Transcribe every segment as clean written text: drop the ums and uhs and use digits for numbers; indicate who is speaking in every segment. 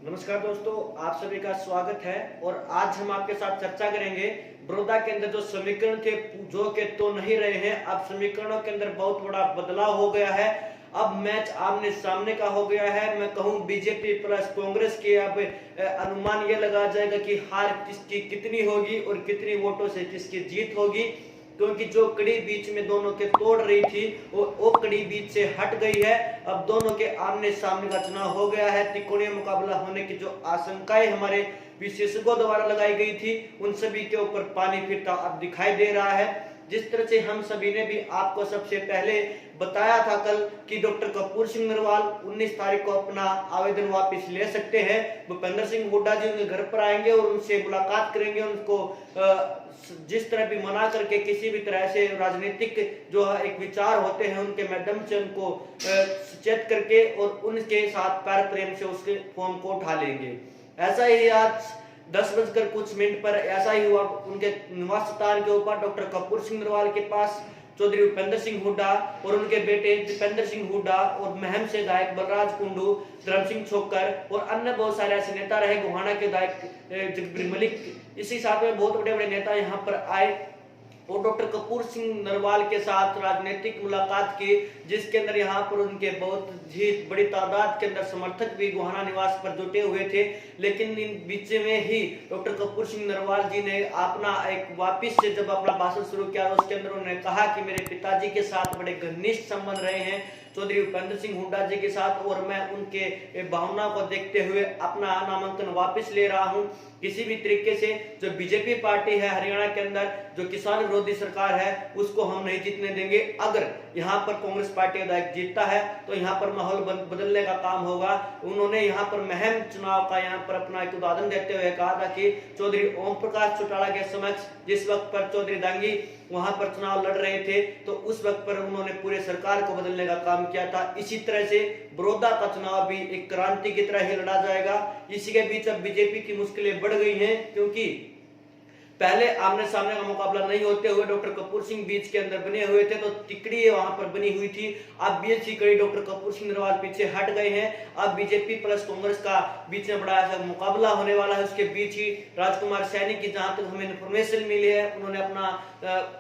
Speaker 1: नमस्कार दोस्तों, आप सभी का स्वागत है। और आज हम आपके साथ चर्चा करेंगे बड़ौदा के अंदर जो समीकरण थे जो के तो नहीं रहे हैं। अब समीकरणों के अंदर बहुत बड़ा बदलाव हो गया है। अब मैच आमने सामने का हो गया है। मैं कहूं बीजेपी प्लस कांग्रेस के अब अनुमान ये लगा जाएगा कि हार किसकी कितनी होगी और कितनी वोटों से किसकी जीत होगी, क्योंकि जो कड़ी बीच में दोनों के तोड़ रही थी वो कड़ी बीच से हट गई है। अब दोनों के आमने सामने का चुनाव हो गया है। त्रिकोणीय मुकाबला होने की जो आशंकाएं हमारे विशेषज्ञों द्वारा लगाई गई थी उन सभी के ऊपर पानी फिरता अब दिखाई दे रहा है। जिस तरह से हम सभी ने भी आपको सबसे पहले बताया था कल कि डॉक्टर कपूर सिंह नरवाल 19 तारीख को अपना आवेदन वापस ले सकते हैं। भूपेंद्र सिंह हुड्डा जी उनके घर पर आएंगे और उनसे मुलाकात करेंगे। उनको जिस तरह भी मना करके किसी भी तरह से राजनीतिक जो एक विचार होते हैं उनके माध्यम से उनको सचेत करके और उनके साथ प्यार प्रेम से उसके फॉर्म को उठा लेंगे। ऐसा ही आज 10 बजकर कुछ मिनट पर ऐसा ही हुआ। उनके निवास स्थान के ऊपर डॉक्टर कपूर सिंह नरवाल के पास चौधरी भूपेंद्र सिंह हुड्डा और उनके बेटे दीपेंद्र सिंह हुड्डा और महम से गायक बलराज कुंडू, धर्म सिंह छोकर और अन्य बहुत सारे ऐसे नेता रहे। गोहाना के गायक जगबीर मलिक, इसी साथ में बहुत बड़े बड़े नेता यहाँ पर आए और डॉक्टर कपूर सिंह नरवाल के साथ राजनीतिक मुलाकात की, जिसके अंदर यहाँ पर उनके बहुत ही बड़ी तादाद के अंदर समर्थक भी गोहाना निवास पर जुटे हुए थे। लेकिन इन बीच में ही डॉक्टर कपूर सिंह नरवाल जी ने अपना एक वापिस से जब अपना भाषण शुरू किया उसके अंदर उन्होंने कहा कि मेरे पिताजी के साथ बड़े घनिष्ठ संबंध रहे हैं चौधरी भूपेंद्र सिंह हुड्डा जी के साथ, और मैं उनके भावना को देखते हुए अपना नामांकन वापस ले रहा हूं। किसी भी तरीके से जो बीजेपी पार्टी है हरियाणा के अंदर, जो किसान विरोधी सरकार है, उसको हम नहीं जीतने देंगे। अगर यहाँ पर कांग्रेस पार्टी विधायक जीतता है तो यहाँ पर माहौल बदलने का काम होगा। उन्होंने यहाँ पर महम चुनाव का यहाँ पर अपना एक उदाहरण देते हुए कहा था कि चौधरी ओम प्रकाश चौटाला के समक्ष जिस वक्त पर चौधरी दांगी वहां पर चुनाव लड़ रहे थे तो उस वक्त पर उन्होंने पूरे सरकार को बदलने का काम किया था। इसी तरह से बड़ौदा का चुनाव भी एक क्रांति की तरह ही लड़ा जाएगा। इसी के बीच अब बीजेपी की मुश्किलें बढ़ गई हैं, क्योंकि पहले आमने सामने का मुकाबला नहीं होते हुए डॉक्टर कपूर सिंह बीच के अंदर बने हुए थे तो तिकड़ी वहां पर बनी हुई थी। अब बीच की कड़ी डॉक्टर कपूर सिंह नरवाल पीछे हट गए हैं। अब बीजेपी प्लस कांग्रेस का बीच में बड़ा ऐसा मुकाबला होने वाला है। उसके बीच ही राजकुमार सैनी की जहां तक हमें इन्फॉर्मेशन मिली है उन्होंने अपना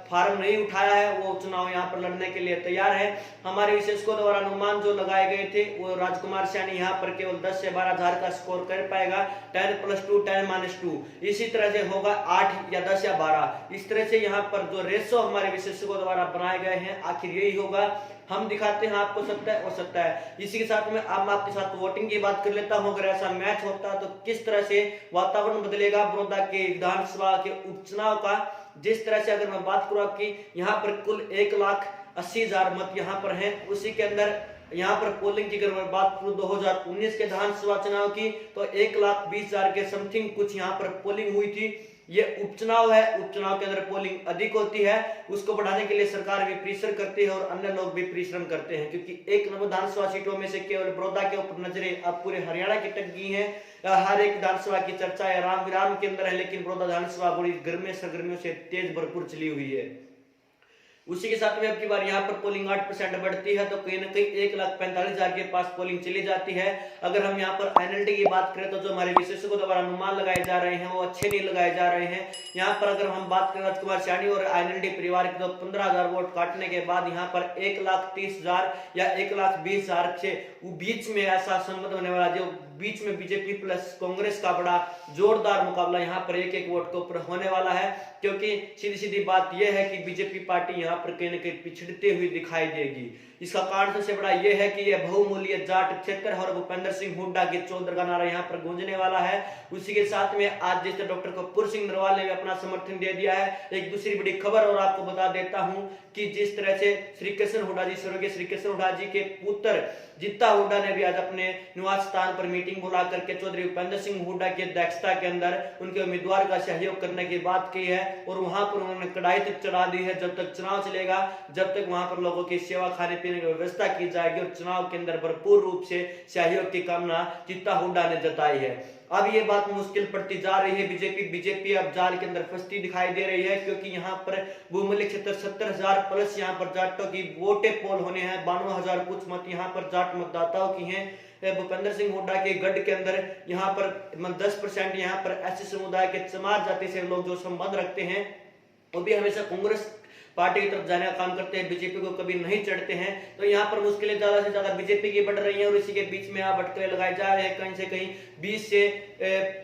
Speaker 1: फार्म नहीं उठाया है, वो चुनाव यहाँ पर लड़ने के लिए तैयार है। हमारे विशेषज्ञों द्वारा अनुमान जो लगाए गए थे वो राजकुमार सैनी यहाँ पर केवल 10 से 12 हजार का स्कोर कर पाएगा। 10+2 10-2 इसी तरह से होगा 8 या 10 या 12। इस तरह से यहाँ पर जो रेशो हमारे विशेषज्ञों द्वारा बनाए गए हैं आखिर यही होगा। हम दिखाते हैं आपको सकता है हो सकता है। इसी के साथ में अब आपके साथ वोटिंग की बात कर लेता हूं। अगर ऐसा मैच होता तो किस तरह से वातावरण बदलेगा बड़ौदा के विधानसभा के उपचुनाव का। जिस तरह से अगर मैं बात करूं आपकी यहाँ पर कुल 1,80,000 मत यहाँ पर हैं, उसी के अंदर यहाँ पर पोलिंग की अगर मैं बात करूं 2019 के विधानसभा चुनाव की तो 1,20,000 के समथिंग कुछ यहाँ पर पोलिंग हुई थी। ये उपचुनाव है, उपचुनाव के अंदर पोलिंग अधिक होती है, उसको बढ़ाने के लिए सरकार भी परिश्रम करती है और अन्य लोग भी परिश्रम करते हैं, क्योंकि एक विधानसभा सीटों में से केवल बड़ौदा के ऊपर नजरें अब पूरे हरियाणा की टिक गई हैं। हर एक विधानसभा की चर्चा राम विराम के अंदर है, लेकिन बड़ौदा विधानसभा बड़ी गर्मी सरगर्मियों से तेज भरपूर चली हुई है। उसी के साथ में अब की बार यहाँ पर पोलिंग 8% बढ़ती है तो कहीं ना कहीं 1,45,000 के पास पोलिंग चली जाती है। अगर हम यहाँ पर एनएलडी की बात करें तो जो हमारे विशेषज्ञों द्वारा अनुमान लगाए जा रहे हैं वो अच्छे नहीं लगाए जा रहे हैं। यहाँ पर अगर हम बात करें राजकुमार सैनी और एनएलडी परिवार के तो 15,000 वोट काटने के बाद यहाँ पर 1,30,000 या 1,20,000 से बीच में ऐसा संबंध होने वाला, जो बीच में बीजेपी प्लस कांग्रेस का बड़ा जोरदार मुकाबला यहाँ पर एक एक वोट के ऊपर होने वाला है। क्योंकि सीधी सीधी बात यह है कि बीजेपी पार्टी यहाँ पर कहीं ना कहीं पिछड़ते हुए दिखाई देगी। इसका कारण सबसे बड़ा यह है कि यह बहुमूल्य जाट क्षेत्र है और भूपेंद्र सिंह हुड्डा के चौधर का नारा यहाँ पर गूंजने वाला है। उसी के साथ में आज जैसे डॉक्टर कपूर सिंह नरवाल ने भी अपना समर्थन दे दिया है। एक दूसरी बड़ी खबर और आपको बता देता हूं कि जिस तरह से श्री कृष्ण हुड्डा जी, स्वर्गीय श्री कृष्ण हुड्डा जी के पुत्र जित्ता हुड्डा ने भी आज अपने निवास स्थान पर मीटिंग बुला करके चौधरी भूपेंद्र सिंह हुड्डा की अध्यक्षता के अंदर उनके उम्मीदवार का सहयोग करने की बात की है और वहां पर उन्होंने कड़ाई तक चढ़ा दी है। जब तक चुनाव चलेगा जब तक वहां पर लोगों की सेवा, खाने पीने की व्यवस्था की जाएगी और चुनाव के अंदर भरपूर रूप से सहयोग की कामना जित्ता हुड्डा ने जताई है। अब ये बात मुश्किल पड़ती जा रही है। बीजेपी अब जाल के अंदर फंसती दिखाई दे रही है, क्योंकि यहाँ पर बहुमूल्य क्षेत्र 70,000 प्लस यहाँ पर जाटों की वोटें पोल होने हैं। 92,000 कुछ मत यहाँ पर जाट मतदाताओं की हैं। भूपेंद्र सिंह हुड्डा के गढ़ के अंदर यहाँ पर 10% यहाँ पर ऐसे समुदाय के चमार जाति से लोग जो संबंध रखते हैं वो भी हमेशा कांग्रेस पार्टी की तरफ जाने का काम करते हैं, बीजेपी को कभी नहीं चढ़ते हैं। तो यहाँ पर मुश्किलें ज्यादा से ज्यादा बीजेपी की बढ़ रही हैं और इसी के बीच में आप भटके लगाए जा रहे हैं। कहीं से कहीं 20 से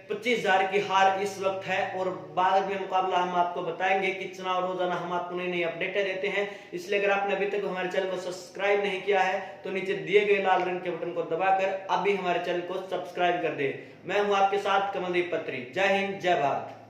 Speaker 1: 25,000 की हार इस वक्त है और बाद में मुकाबला हम आपको बताएंगे कि चुनाव रोजाना हम आपको नई नई अपडेटें देते हैं। इसलिए अगर आपने अभी तक हमारे चैनल को सब्सक्राइब नहीं किया है तो नीचे दिए गए लाल रंग के बटन को दबाकर अभी हमारे चैनल को सब्सक्राइब कर दे। मैं हूं आपके साथ कमलदीप पत्री। जय हिंद, जय भारत।